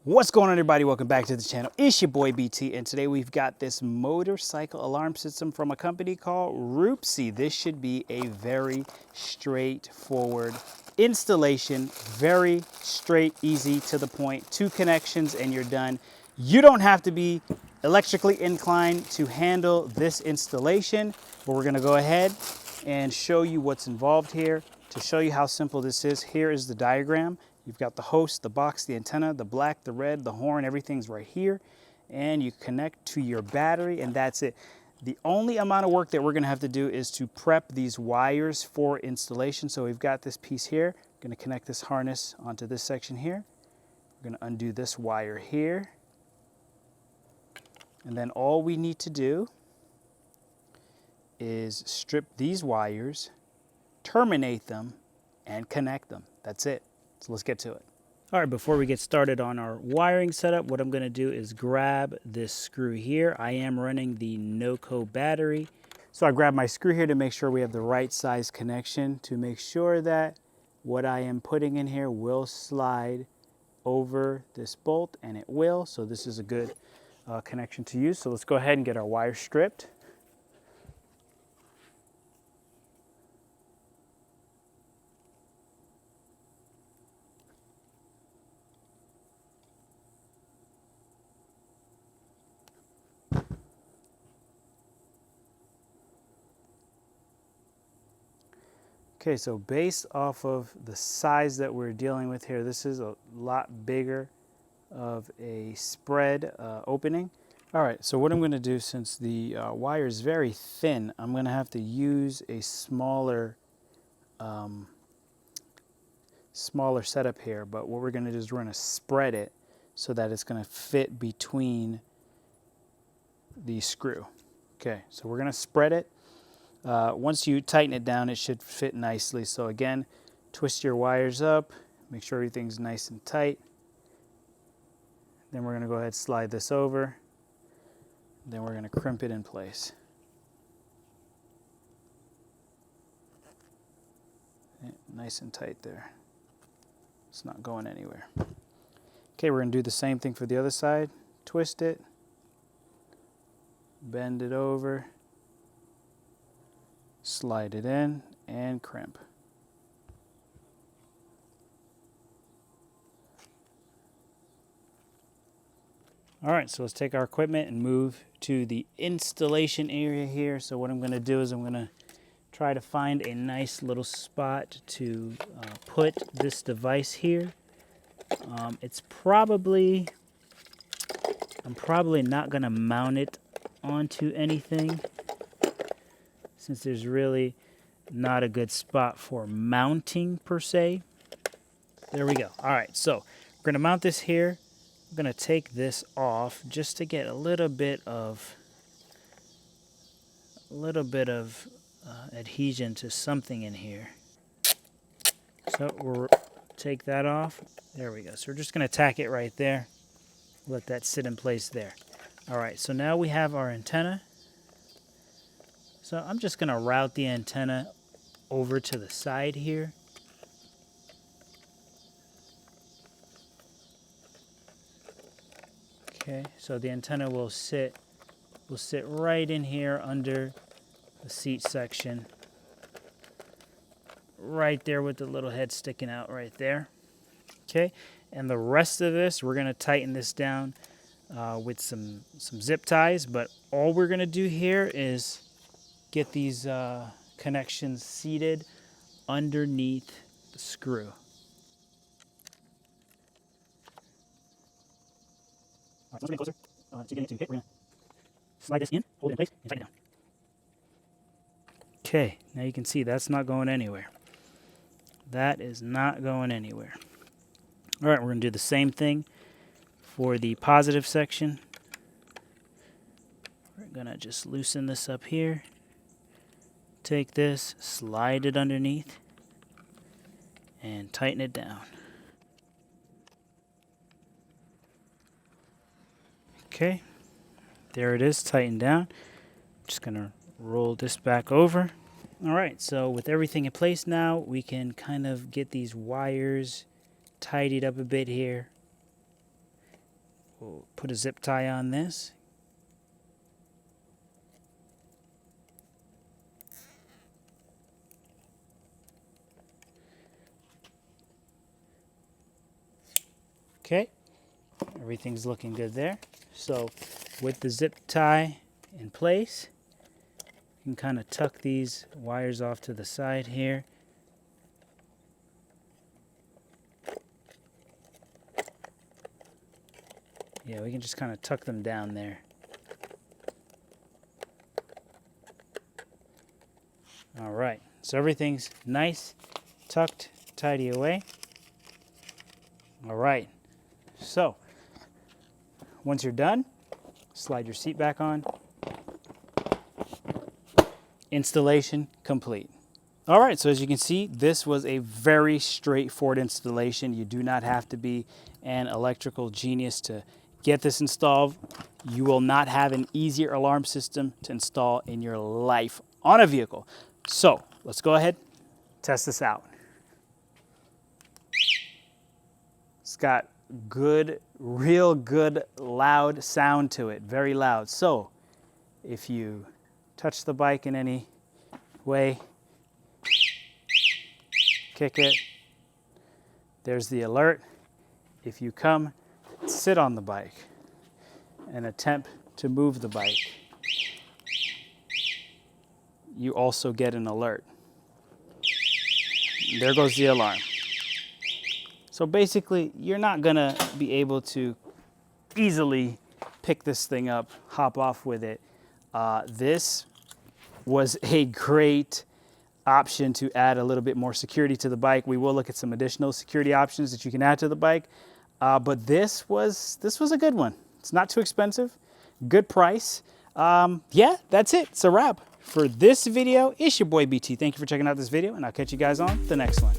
What's going on, everybody? Welcome back to the channel. It's your boy BT, and today we've got this motorcycle alarm system from a company called Roopsie. This should be a very straightforward installation, very straight, easy to the point. 2 connections and you're done. You don't have to be electrically inclined to handle this installation, but we're going to go ahead and show you what's involved here. To show you how simple this is, here is the diagram. You've got the host, the box, the antenna, the black, the red, the horn, everything's right here. And you connect to your battery and that's it. The only amount of work that we're gonna have to do is to prep these wires for installation. So we've got this piece here. I'm gonna connect this harness onto this section here. We're gonna undo this wire here. And then all we need to do is strip these wires, terminate them, and connect them. That's it. So let's get to it. All right, before we get started on our wiring setup, what I'm going to do is grab this screw here. I am running the NOCO battery. So I grab my screw here to make sure we have the right size connection, to make sure that what I am putting in here will slide over this bolt, and it will. So this is a good connection to use. So let's go ahead and get our wire stripped. Okay, so based off of the size that we're dealing with here, this is a lot bigger of a spread opening. All right, so what I'm going to do, since the wire is very thin, I'm going to have to use a smaller setup here. But what we're going to do is we're going to spread it so that it's going to fit between the screw. Okay, so we're going to spread it. Once you tighten it down, it should fit nicely. So again, twist your wires up, make sure everything's nice and tight. Then we're going to go ahead and slide this over. Then we're going to crimp it in place. Nice and tight there. It's not going anywhere. Okay, we're going to do the same thing for the other side. Twist it, bend it over, slide it in, and crimp. All right, so let's take our equipment and move to the installation area here. So what I'm going to do is I'm going to try to find a nice little spot to put this device here. I'm probably not going to mount it onto anything, since there's really not a good spot for mounting per se. There we go. All right, so we're going to mount this here. I'm going to take this off just to get a little bit of adhesion to something in here. So we'll take that off. There we go. So we're just going to tack it right there. Let that sit in place there. All right, so now we have our antenna. So I'm just going to route the antenna over to the side here. Okay, so the antenna will sit right in here under the seat section. Right there with the little head sticking out right there. Okay, and the rest of this, we're going to tighten this down with some zip ties. But all we're going to do here is get these connections seated underneath the screw. All right, so let's get closer. So you get it to hit. We're going to slide this in, hold it in place, and tighten it down. Okay, now you can see that's not going anywhere. That is not going anywhere. All right, we're going to do the same thing for the positive section. We're going to just loosen this up here. Take this, slide it underneath, and tighten it down. Okay, there it is, tightened down. Just gonna roll this back over. All right, so with everything in place now, we can kind of get these wires tidied up a bit here. We'll put a zip tie on this. Okay, everything's looking good there. So with the zip tie in place, you can kind of tuck these wires off to the side here. Yeah, we can just kind of tuck them down there. All right, so everything's nice, tucked, tidy away. All right, so once you're done, slide your seat back on. Installation complete. All right, so as you can see, this was a very straightforward installation. You do not have to be an electrical genius to get this installed. You will not have an easier alarm system to install in your life on a vehicle. So let's go ahead, test this out. It's got good, real good, loud sound to it, very loud. So if you touch the bike in any way, kick it, there's the alert. If you come, sit on the bike and attempt to move the bike, you also get an alert. There goes the alarm. So basically, you're not gonna be able to easily pick this thing up, hop off with it. This was a great option to add a little bit more security to the bike. We will look at some additional security options that you can add to the bike. But this was a good one. It's not too expensive, good price. Yeah, that's it. It's a wrap for this video. It's your boy BT. Thank you for checking out this video, and I'll catch you guys on the next one.